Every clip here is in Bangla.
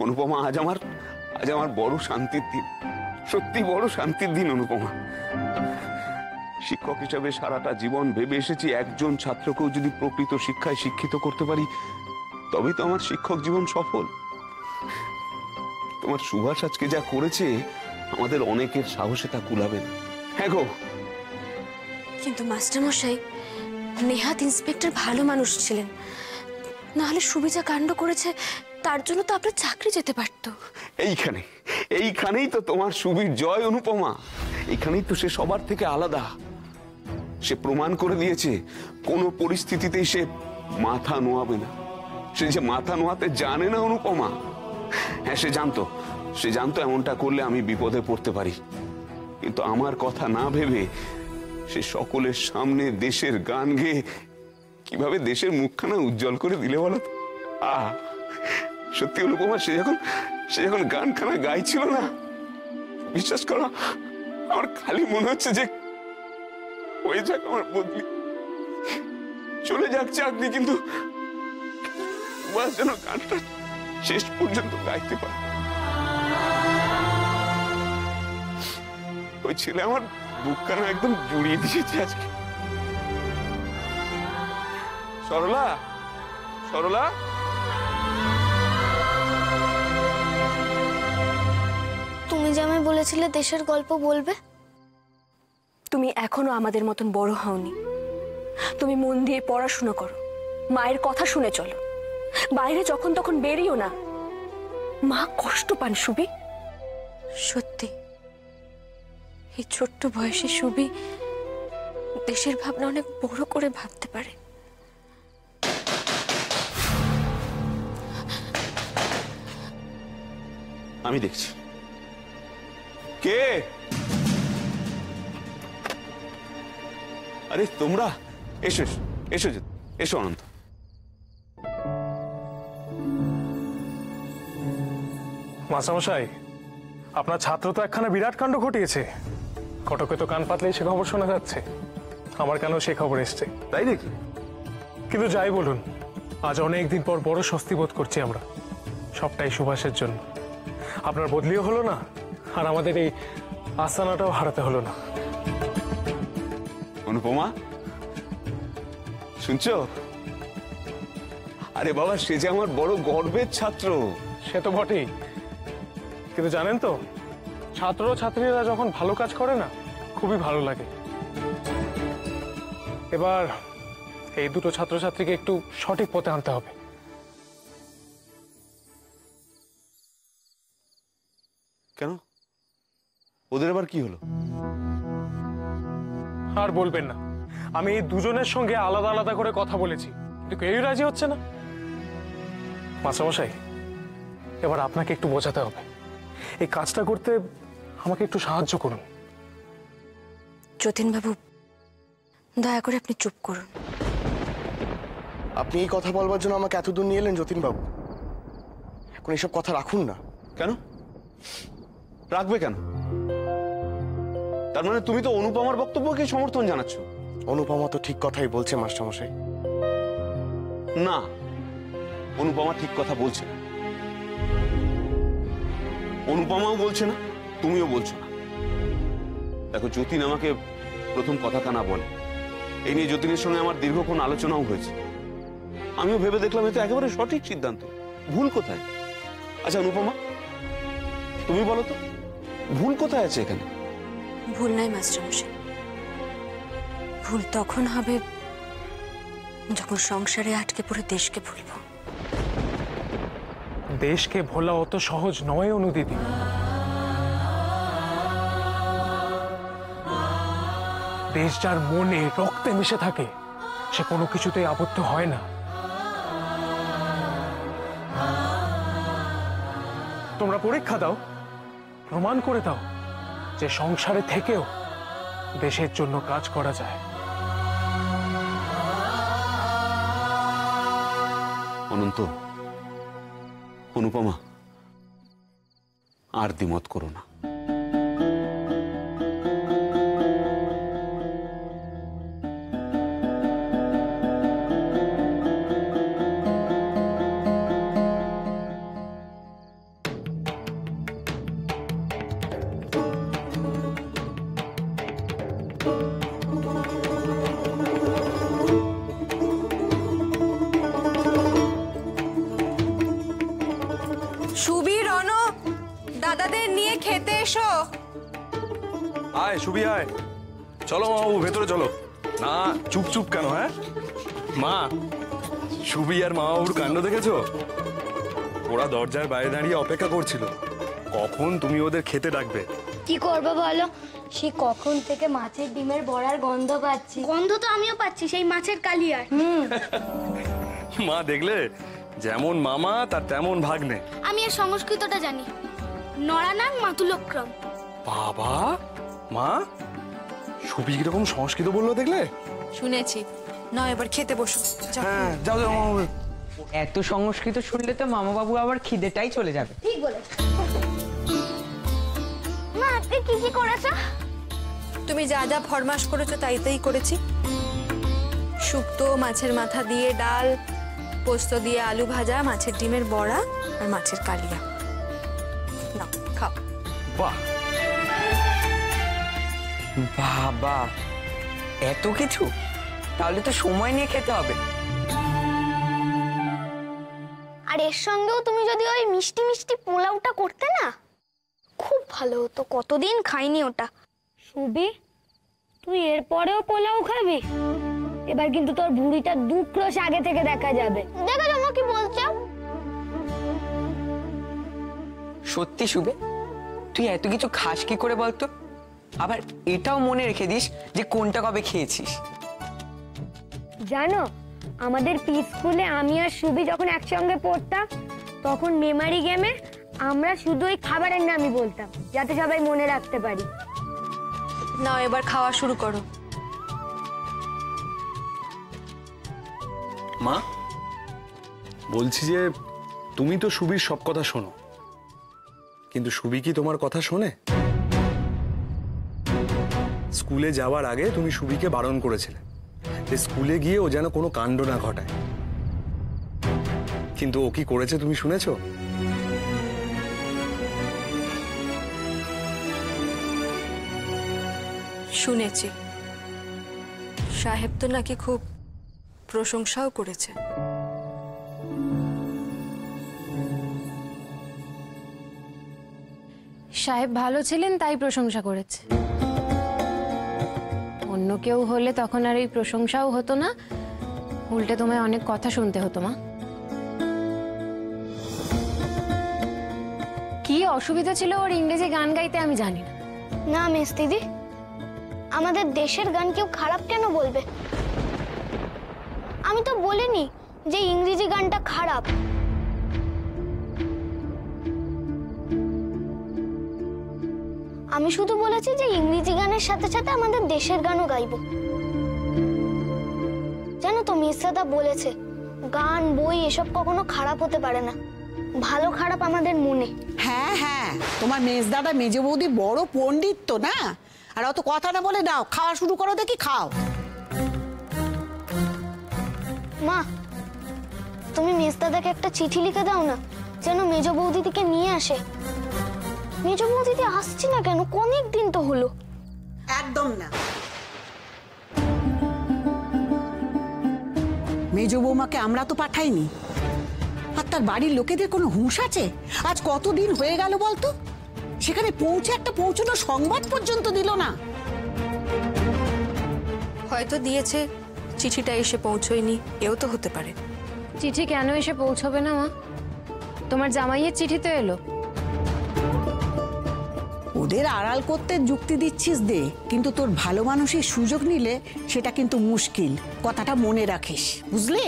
অনুপমা, আজ আমার বড় শান্তির দিন, সত্যি বড় শান্তির দিন অনুপমা। শিক্ষক হিসেবে সারাটা জীবন ভেবে এসেছি একজন ছাত্রকেও যদি প্রকৃত শিক্ষায় শিক্ষিত করতে পারি তবেই তো আমার শিক্ষক জীবন সফল। তোমার সুভাষ আজকে যা করেছে আমাদের অনেকের সাহসে তা কুলাবে না। হ্যাঁ গো। কিন্তু মাস্টারমশাই, নেহাত ইন্সপেক্টর ভালো মানুষ ছিলেন, নাহলে সুবি যা কাণ্ড করেছে তার জন্য তো আপনার চাকরি যেতে পারত। এইখানেই তো তোমার সুবির জয় অনুপমা। এইখানেই তো সে সবার থেকে আলাদা। সে প্রমাণ করে দিয়েছে কোনো পরিস্থিতিতেই সে মাথা নোয়াবে না। সে যে মাথা নোয়াতে জানে না অনুপমা। হ্যাঁ, সে জানতো এমনটা করলে আমি বিপদে পড়তে পারি, কিন্তু আমার কথা না ভেবে সে সকলের সামনে দেশের গান গেয়ে কিভাবে দেশের মুখখানা উজ্জ্বল করে দিলে বলো তো। সত্যি অনুপমা, সে যখন গানখানা গাইছিল না, বিশ্বাস করো আমার খালি মনে হচ্ছে যে হয়ে যাক আমার বদলি, চলে যাক চাকরি, কিন্তু যেন গানটা শেষ পর্যন্ত গাইতে পারে। ওই ছেলে আমার বুকখানা একদম জুড়িয়ে দিয়েছে আজকে। সরলা, সরলা, তুমি যে আমায় বলেছিলে দেশের গল্প বলবে, তুমি এখনো আমাদের মতন বড় হওনি। তুমি মন দিয়ে পড়াশোনা করো, মায়ের কথা শুনে চলো, বাইরে যখন তখন বেরিও না। মা কষ্ট পান সুবি। সত্যি এই ছোট্ট বয়সে সুবি দেশের ভাবনা অনেক বড় করে ভাবতে পারে। আমি দেখছি কে। আরে তোমরা এসো এসো এসো অনন্ত। মাস্টারমশাই, আপনার ছাত্র তো একখানা বিরাট কাণ্ড ঘটিয়েছে। কটকে তো কান পাতলেই সে খবর শোনা যাচ্ছে। আমার কেন সে খবর এসছে, তাই নাকি? কিন্তু যাই বলুন, আজ অনেকদিন পর বড় স্বস্তি বোধ করছি আমরা। সবটাই সুভাষের জন্য। আপনার বদলিও হলো না, আর আমাদের এই আস্তানাটাও হারাতে হলো না। অনুপমা, শুনছো? আরে বাবা, সে যে আমার বড় গর্বের ছাত্র। সে তো বটেই, কিন্তু জানেন তো, ছাত্র ছাত্রীরা যখন ভালো কাজ করে না, খুবই ভালো লাগে। এবার এই দুটো ছাত্রছাত্রীকে একটু সঠিক পথে আনতে হবে। কেন? ওদের আবার কি হলো? আর বলবেন না, আমি এই দুজনের সঙ্গে আলাদা আলাদা করে কথা বলেছি, কিন্তু কেউই রাজি হচ্ছে না। মাস্টারমশাই, এবার আপনাকে একটু বোঝাতে হবে। এই কাজটা করতে আমাকে একটু সাহায্য করুন। যতীনবাবু, দয়া করে আপনি চুপ করুন। আপনি এই কথা বলবার জন্য আমাকে এত দূর নিয়ে এলেন যতীনবাবু। এখন এইসব কথা রাখুন না। কেন রাখবে? কেন? তার মানে তুমি তো অনুপমার বক্তব্যকে সমর্থন জানাচ্ছ? অনুপমা তো ঠিক কথাই বলছে মাস্টারমশাই। না, অনুপমা ঠিক কথা বলছে না। অনুপমাও বলছে না, তুমিও বলছো না। দেখো, যতীন আমাকে প্রথম কথা কানা বলে, এই নিয়ে যতীনের সঙ্গে আমার দীর্ঘক্ষণ আলোচনাও হয়েছে। আমিও ভেবে দেখলাম এটা একেবারে সঠিক সিদ্ধান্ত। ভুল কোথায়? আচ্ছা অনুপমা, তুমি বলো তো, ভুল কোথায় আছে এখানে? ভুল নাই মাস্টারমশাই, ভুল তখন হবে যখন সংসারে আটকে পড়ে দেশকে ভুলব। দেশকে ভোলা অত সহজ নয় অনুদিদি। দেশ যার মনে রক্তে মিশে থাকে, সে কোনো কিছুতেই আবদ্ধ হয় না। তোমরা পরীক্ষা দাও, প্রমাণ করে দাও যে সংসারে থেকেও দেশের জন্য কাজ করা যায়। অনন্ত, অনুপমা, আর দ্বিমত করো না। আয় সুবি আয়, চলো মামু ভেতরে চলো। না চুপ চুপ কেন? হ্যাঁ মা, সুবি আর মামাবুর কাণ্ড দেখেছো? ওরা দরজার বাইরে দাঁড়িয়ে অপেক্ষা করছিল কখন তুমি ওদের খেতে ডাকবে। কি করবো বলো, সেই কখন থেকে মাছের ডিমের বড়ার গন্ধ পাচ্ছি। গন্ধ তো আমিও পাচ্ছি, সেই মাছের কালিয়ার। মা দেখলে, যেমন মামা তার তেমন ভাগ্নে। আমি এর সংস্কৃতটা জানি, নরানাং মাতুলক্রম। বাবা, মা সুবি কিরকম সংস্কৃত বললো দেখলে? শুনেছি। না এবার খেতে বসো। যাও। হ্যাঁ যাও যাও মামু। এত সংস্কৃত শুনলে তো মামা বাবু আবার খিদেটাই চলে যাবে। ঠিক বলে। মা আজকে কি কি করেছো? তুমি যা যা ফরমাস করেছো তাই তাই করেছি। শুক্তো, মাছের মাথা দিয়ে ডাল, পোস্ত দিয়ে আলু ভাজা, মাছের ডিমের বড়া আর মাছের কালিয়া। নাও খাও। বাহ বাবা, এত কিছু? তাহলে তো সময় নিয়ে খেতে হবে। আর এর সঙ্গেও তুমি যদি ওই মিষ্টি মিষ্টি পোলাওটা করতে না, খুব ভালো হতো। কতদিন খাইনি ওটা। সুবি, তুই এরপরেও পোলাও খাবি? এবার কিন্তু তোর ভুঁড়িটা দুক্রোশ আগে থেকে দেখা যাবে। দেখো তোমাকে কি বলছো? সত্যি শুবে, তুই এত কিছু খাস কি করে বলতো? আবার এটাও মনে রেখে দিস যে কোনটা কবে খেয়েছিস। জানো, আমাদের পি স্কুলে আমি আর সুবি যখন একসঙ্গে পড়তাম, তখন মেমারি গেমে আমরা শুধু ওই খাবারের নামই বলতাম, যাতে সবাই মনে রাখতে পারি। নাও এবার খাওয়া শুরু করো। মা, বলছি যে তুমি তো সুবির সব কথা শোনো, কিন্তু সুবি কি তোমার কথা শোনে? স্কুলে যাওয়ার আগে তুমি সুবিকে বারণ করেছিলে যে স্কুলে গিয়ে ও যেন কোনো কাণ্ড না ঘটায়, কিন্তু ও কি করেছে তুমি শুনেছো? শুনেছি, সাহেব তো নাকি খুব প্রশংসাও করেছে। সাহেব ভালো ছিলেন তাই প্রশংসা করেছে। অন্য কেউ হলে তখন আর এই প্রশংসাও হতো না, উল্টে তোমায় অনেক কথা শুনতে হতো। মা, কি অসুবিধা ছিল ওর ইংরেজি গান গাইতে আমি জানি না। না মিস দিদি, আমাদের দেশের গান কেউ খারাপ কেন বলবে? আমি তো বলিনি যে ইংরেজি গানটা খারাপ। আমি শুধু বলেছি যে ইংরেজি গানের সাথে সাথে আমাদের দেশের গানও গাইবো। জানো তো, মিস দাদা বলেছে গান বই এসব কখনো খারাপ হতে পারে না, ভালো খারাপ আমাদের মনে। হ্যাঁ হ্যাঁ, তোমার মেজদাদা মেজে বৌদি বড় পণ্ডিত তো না। আর অত কথা না বলে দাও, খাওয়া শুরু করো, দেখি খাও। মা, তুমি মেজ দাদাকে একটা চিঠি লিখে দাও না, যেন মেজ বৌদিদিকে নিয়ে আসে। মেজ বৌদিদি আসছে না কেন? অনেক দিন তো হলো। একদম না, মেজ বৌমাকে আমরা তো পাঠাইনি। আর তার বাড়ির লোকেদের কোনো হুঁশ আছে? আজ কতদিন হয়ে গেল বলতো, সেখানে পৌঁছে একটা পৌঁছানোর সংবাদ পর্যন্ত দিল না। হয়তো দিয়েছে, চিঠিটা এসে পৌঁছয়নি, এও তো হতে পারে। চিঠি কেন এসে পৌঁছবে না মা? তোমার জামাইয়ের চিঠি তো এলো। ওদের আড়াল করতে যুক্তি দিচ্ছিস দে, কিন্তু তোর ভালো মানুষের সুযোগ নিলে সেটা কিন্তু মুশকিল। কথাটা মনে রাখিস, বুঝলে?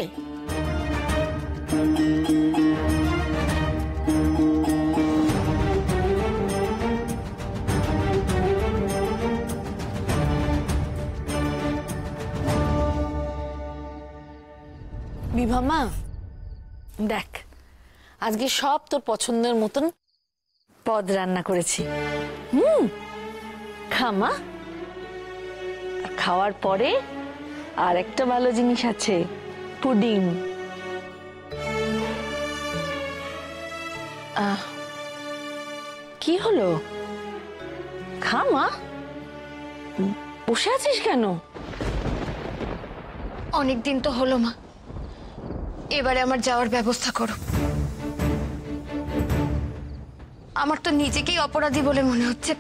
বিভামা, দেখ আজকে সব তোর পছন্দের মতন পদ রান্না করেছি। খামা, খাওয়ার পরে আর একটা ভালো জিনিস আছে, পুডিং। কি হলো? খামা, বসে আছিস কেন? অনেকদিন তো হলো মা, এবারে আমার যাওয়ার ব্যবস্থা করো। আমার তো নিজেকেই অপরাধী বলে মনে হচ্ছে,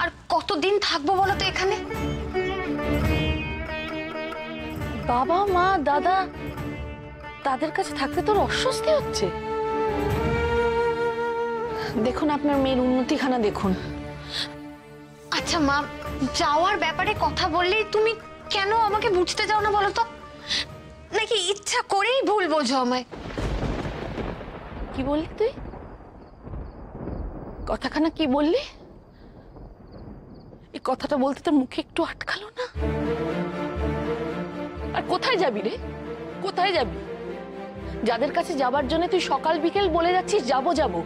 আর কতদিন থাকবো বলো তো এখানে? বাবা মা দাদা তাদের কাছে থাকতে তোর অস্বস্তি হচ্ছে? দেখুন আপনার মেয়ের উন্নতিখানা দেখুন। আচ্ছা মা, যাওয়ার ব্যাপারে কথা বললেই তুমি কেন আমাকে বুঝতে চাও না বলো তো? নাকি ইচ্ছা করেই ভুল বোঝো আমায়? কি বললি তুই? কথাখানা কি বললি? এই কথাটা বলতে তোর মুখে একটু আটকালো না? আর কোথায় যাবি রে? কোথায় যাবি? যাদের কাছে যাবার জন্য তুই সকাল বিকেল বলে যাচ্ছিস যাবো যাবো,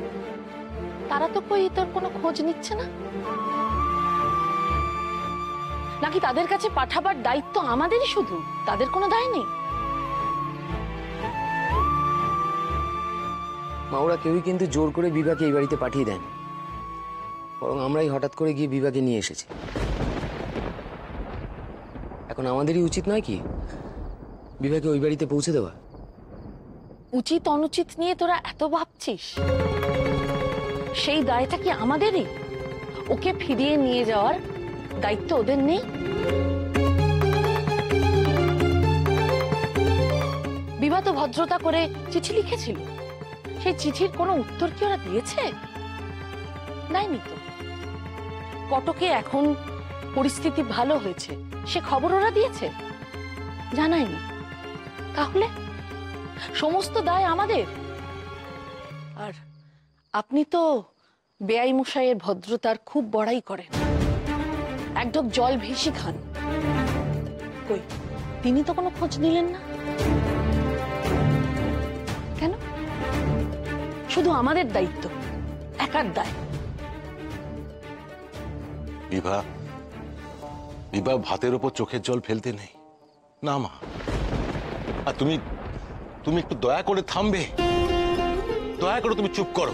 তারা তো কই তোর কোনো খোঁজ নিচ্ছে না? নাকি তাদের কাছে পাঠাবার দায়িত্ব আমাদেরই শুধু, তাদের কোনো দায় নেই? মা, ওরা কেউই কিন্তু জোর করে বিভাকে এই বাড়িতে পাঠিয়ে দেন, বরং আমরাই হঠাৎ করে গিয়ে বিভাকে নিয়ে এসেছি। এখন আমাদেরই উচিত নয় কি বিভাকে ওই বাড়িতে পৌঁছে দেওয়া? উচিত অনুচিত নিয়ে তোরা এত ভাবছিস? সেই দায়টা কি আমাদেরই? ওকে ফিরিয়ে নিয়ে যাওয়ার দায়িত্ব ওদের নেই? বিভা তো ভদ্রতা করে চিঠি লিখেছিল, সেই চিঠির কোনো উত্তর কি ওরা দিয়েছে? দেয়নি তো। কটকে এখন পরিস্থিতি ভালো হয়েছে সে খবর ওরা দিয়েছে? জানায়নি। তাহলে সমস্ত দায় আমাদের। আর আপনি তো বেআই মশাইয়ের ভদ্রতার খুব বড়াই করেন, এক ঢোক জল ভেসে খান। কই, তিনি তো কোনো খোঁজ নিলেন না কেন? শুধু আমাদের দায়িত্ব, একার দায়। বিভা, বিভা ভাতের ওপর চোখের জল ফেলতে নেই না মা। আর তুমি তুমি একটু দয়া করে থামবে? দয়া করে তুমি চুপ করো।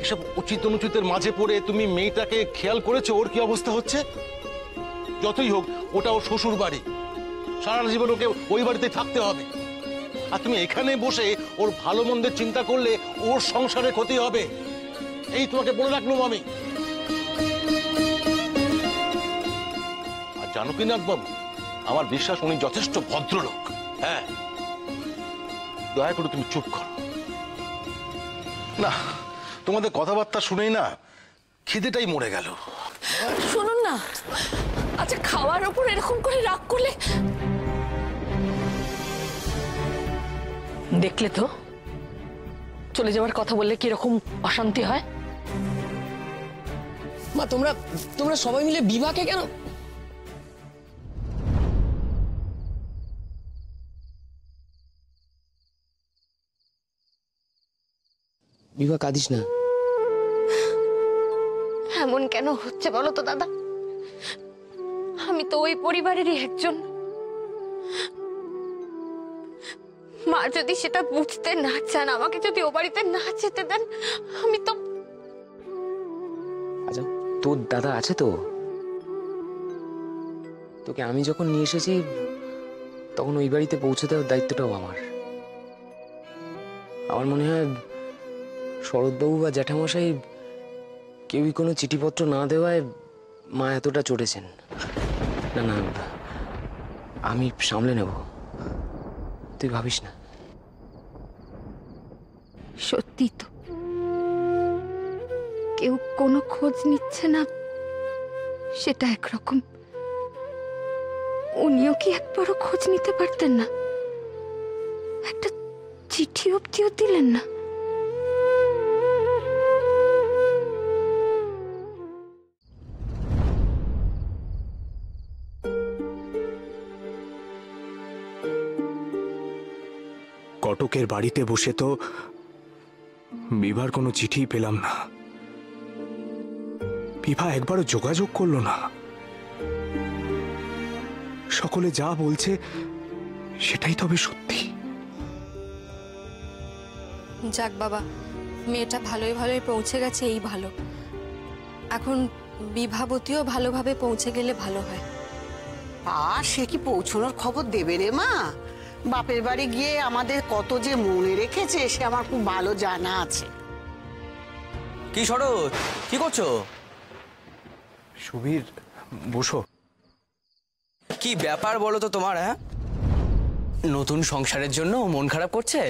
এসব উচিত অনুচিতের মাঝে পড়ে তুমি মেয়েটাকে খেয়াল করেছো ওর কি অবস্থা হচ্ছে? যতই হোক ওটা ওর শ্বশুর বাড়ি, সারা জীবন ওকে ওই বাড়িতে থাকতে হবে। আর তুমি এখানে বসে ওর ভালো মন্দের চিন্তা করলে ওর সংসারে ক্ষতি হবে, এই তোমাকে বলে রাখলাম আমি। আর জানো কি নাথবাবু, আমার বিশ্বাস উনি যথেষ্ট ভদ্রলোক। হ্যাঁ, দয়া করে তুমি চুপ করো না। তোমাদের কথাবার্তা শুনেই না খিদেটাই মরে গেল। শুনুন না, আচ্ছা খাওয়ার ওপর এরকম করে রাগ করলে? দেখলে তো চলে যাওয়ার কথা বললে কিরকম অশান্তি হয়। মা, তোমরা সবাই মিলে বিভাকে কেন? বিভা, কাঁদিস না। এমন কেন হচ্ছে বলো তো দাদা? আমি তো ওই পরিবারেরই একজন। মা যদি সেটা বুঝতে না চান, আমাকে যদি ও বাড়িতে না যেতে দেন, আমি তো... আচ্ছা, তোর দাদা আছে তো? তোকে আমি যখন নিয়ে এসেছি তখন ওই বাড়িতে পৌঁছে দেওয়ার দায়িত্বটাও আমার। আমার মনে হয় শরৎবাবু বা জ্যাঠামশাই কেউই কোনো চিঠিপত্র না দেওয়ায় মা এতটা চড়েছেন। না না, আমি সামলে নেব, তুই ভাবিস না। সত্যি তো কেউ কোনো খোঁজ নিচ্ছে না, সেটা একরকম। উনিও কি একবারও খোঁজ নিতে পারতেন না? একটা চিঠি অবধিও দিলেন না? কটকের বাড়িতে বসে তো বিভার কোনো চিঠি পেলাম না। বিভা একবারও যোগাযোগ করলো না। সকলে যা বলছে সেটাই তবে সত্যি। যাক বাবা, মেয়েটা ভালোই ভালোই পৌঁছে গেছে, এই ভালো। এখন বিভাবতীও ভালোভাবে পৌঁছে গেলে ভালো হয়। আর সে কি পৌঁছানোর খবর দেবে রে মা? বাপের বাড়ি গিয়ে আমাদের কত যে মনে রেখেছে সে আমার খুব ভালো জানা আছে। কি শরৎ, কি করছো? সুবীর, বসো। কি ব্যাপার বলো তো তোমার? হ্যাঁ, নতুন সংসারের জন্য মন খারাপ করছে?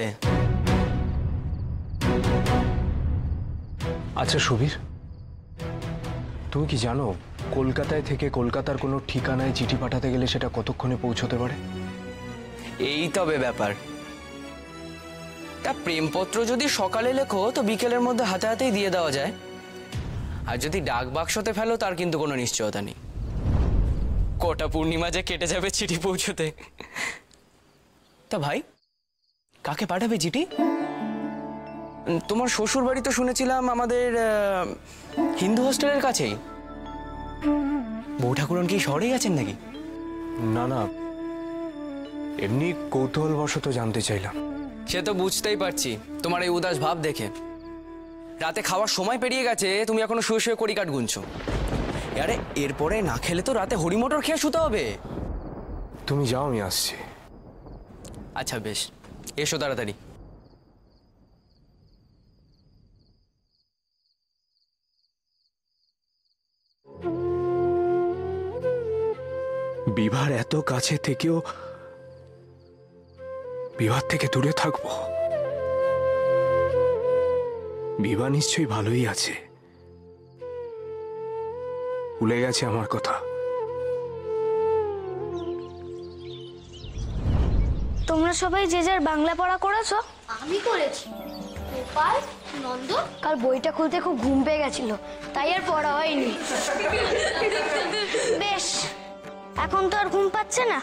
আচ্ছা সুবীর, তুমি কি জানো কলকাতায় থেকে কলকাতার কোনো ঠিকানায় চিঠি পাঠাতে গেলে সেটা কতক্ষণে পৌঁছতে পারে? এই তবে ব্যাপার। তা প্রেমপত্র যদি সকালে লেখো তো বিকেলের মধ্যে হাতে হাতেই দিয়ে দেওয়া যায়, আর যদি ডাক বাক্সতে ফেলো তার কিন্তু কোনো নিশ্চয়তা নেই কটা পূর্ণিমা যে কেটে যাবে চিঠি পৌঁছতে। তা ভাই, কাকে পাঠাবে চিঠি? তোমার শ্বশুর বাড়ি তো শুনেছিলাম আমাদের হিন্দু হোস্টেলের কাছেই। বউ ঠাকুরন কি শহরেই আছেন নাকি? না না, এমনি কৌতূহলবশত জানতে চাইলাম। সে তো বুঝতেই পারছি তোমার এই উদাস ভাব দেখে। রাতে খাওয়ার সময় পেরিয়ে গেছে, তুমি এখনো শুয়ে শুয়ে কড়ি কাঠ গুনছো। আরে এরপরে না খেলে তো রাতে হরি মটর খেয়ে শুতে হবে। তুমি যাও, আমি আসছি। আচ্ছা বেশ, এসো তাড়াতাড়ি। বিভার এত কাছে থেকেও বিভার থেকে দূরে থাকবো? বিভা নিশ্চয়ই ভালোই আছে, ভুলে গেছে আমার কথা। তোমরা সবাই যে যার বাংলা পড়া করেছো? আমি করেছি। গোপাল, নন্দ কাল বইটা খুলতে খুব ঘুম পেয়ে গেছিল, তাই আর পড়া হয়নি। বেশ, এখন তো আর ঘুম পাচ্ছে না,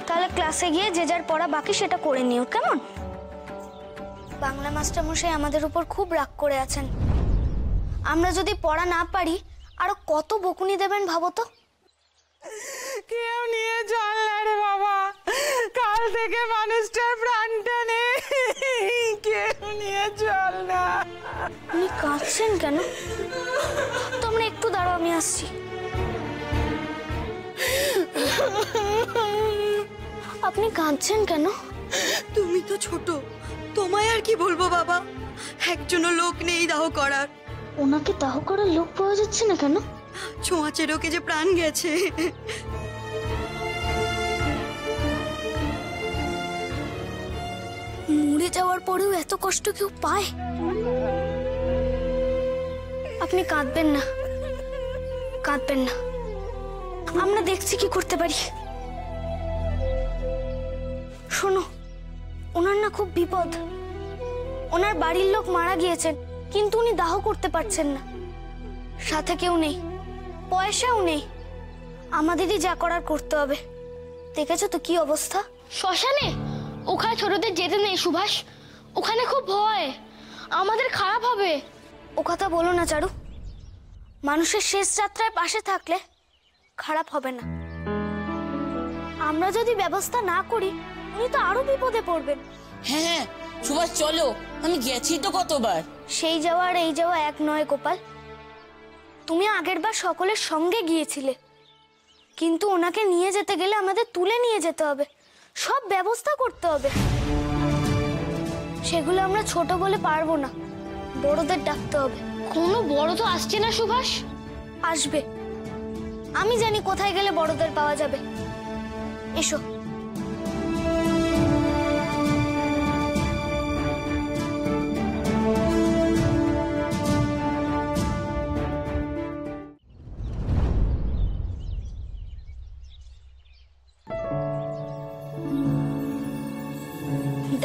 তাহলে ক্লাসে গিয়ে যে যার পড়া বাকি সেটা করে নিও, কেমন? বাংলা মাস্টার মশাই আমাদের উপর খুব রাগ করে আছেন। আমরা যদি পড়া না পারি আরো কত বকুনি দেবেন ভাবো তো। কেউ নিয়ে চল না রে বাবা, কাল থেকে মানুষটার প্রাণটা নেই, কেউ নিয়ে চল না। আপনি কাঁদছেন কেন? তোমরা একটু দাঁড়াও, আমি আসছি। আপনি কাঁদছেন কেন? তুমি তো ছোট, তোমায় আর কি বলবো বাবা, একজনও লোক নেই দাহ করার। ওনাকে দাহ করার লোক পাওয়া যাচ্ছে না কেন? ছোঁয়াচে রোগে যে প্রাণ গেছে। মরে যাওয়ার পরেও এত কষ্ট কেউ পায়? আপনি কাঁদবেন না, কাঁদবেন না, আমরা দেখছি কি করতে পারি। শোনো, ওনার না খুব বিপদ। ওনার বাড়ির লোক মারা গিয়েছেন, কিন্তু উনি দাহ করতে পারছেন না। সাথে কেউ নেই, পয়সাও নেই। আমাদেরই যা করার করতে হবে। দেখেছো তো কি অবস্থা। শ্মশানে? ওখানে ছোটদের যেতে নেই সুভাষ, ওখানে খুব ভয়, আমাদের খারাপ হবে। ও কথা বলো না চারু, মানুষের শেষ যাত্রায় পাশে থাকলে খারাপ হবে না। আমরা যদি ব্যবস্থা না করি উনি তো আরো বিপদে পড়বেন। হ্যাঁ হ্যাঁ সুভাষ, চলো, আমি গেছি তো কতবার। সেই যাওয়া আর এই যাওয়া এক নয় গোপাল। তুমি আগেরবার সকলের সঙ্গে গিয়েছিলে, কিন্তু ওনাকে নিয়ে যেতে গেলে আমাদের তুলে নিয়ে যেতে হবে, সব ব্যবস্থা করতে হবে। সেগুলো আমরা ছোট বলে পারবো না, বড়দের ডাকতে হবে। কোনো বড় তো আসছে না সুভাষ। আসবে, আমি জানি কোথায় গেলে বড়দের পাওয়া যাবে। এসো।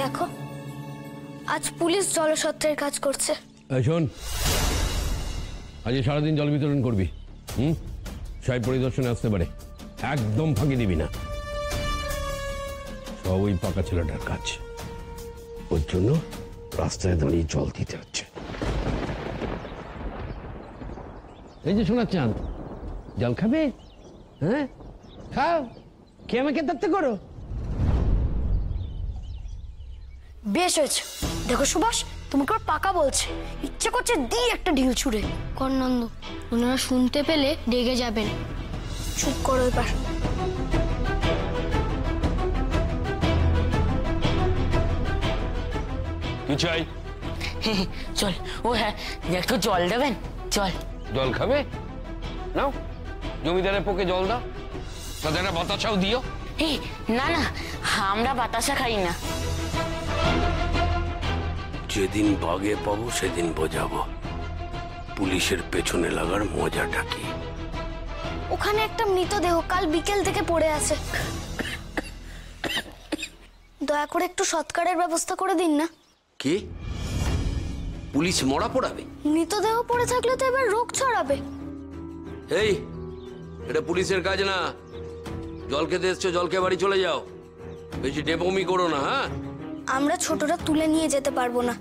দেখো, আজ পুলিশ জলসত্রের কাজ করছে। শোন, আজ সারাদিন জল বিতরণ করবি। সাহেব পরিদর্শনে আসতে পারে, একদম ফাঁকি দিবি না। সব ওই পাকা ছেলেটার কাজ, ওর জন্য রাস্তায় দাঁড়িয়ে জল দিতে হচ্ছে। এই যে শোনা চাঁদ, জল খাবে? হ্যাঁ খাও, খেয়ে আমাকে তত্ত্ব করো। বেশ হয়েছে। দেখো সুভাষ, তোমাকে ওর পাকা বলছে, ইচ্ছে করছে দিই একটা ঢিল ছুড়ে। কর্ণন্দ, ওনারা শুনতে পেলে রেগে যাবেন। চুপ করো এবার। কি চাই? চল, ও হ্যাঁ, একটু জল দেবেন? চল। জল খাবে? নাও জমিদারের পোকে জল দাও, তাদের একটা বাতাসাও দিও। এই না না, আমরা বাতাসা খাই না। যেদিন বাগে পাবো সেদিন বোঝাবো পুলিশের পেছনে লাগার মজাটা কি। ওখানে একটা মৃতদেহ কাল বিকেল থেকে পড়ে আছে, দয়া করে একটু সৎকারের ব্যবস্থা করে দিন না। কি পুলিশ মরা পড়াবে? মৃতদেহ পড়ে থাকলে তো এবার রোগ ছড়াবে। এই এটা পুলিশের কাজ না, জল খেতে এসছো জল খেয়ে বাড়ি চলে যাও, বেশি ডেপমি করো না। হ্যাঁ আমরা ছোটরা তুলে নিয়ে যেতে পারবো না,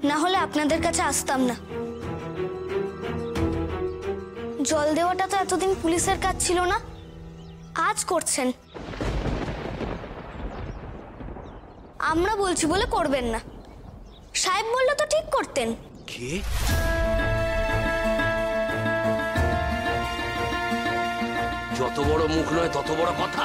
না হলে আপনাদের কাছে আসতাম না। জল দেওয়াটা তো এতদিন পুলিশের কাজ ছিল না, আজ করছেন। আমরা বলছি বলে করবেন না, সাহেব বললে তো ঠিক করতেন। কি যত বড় মুখ নয় তত বড় কথা।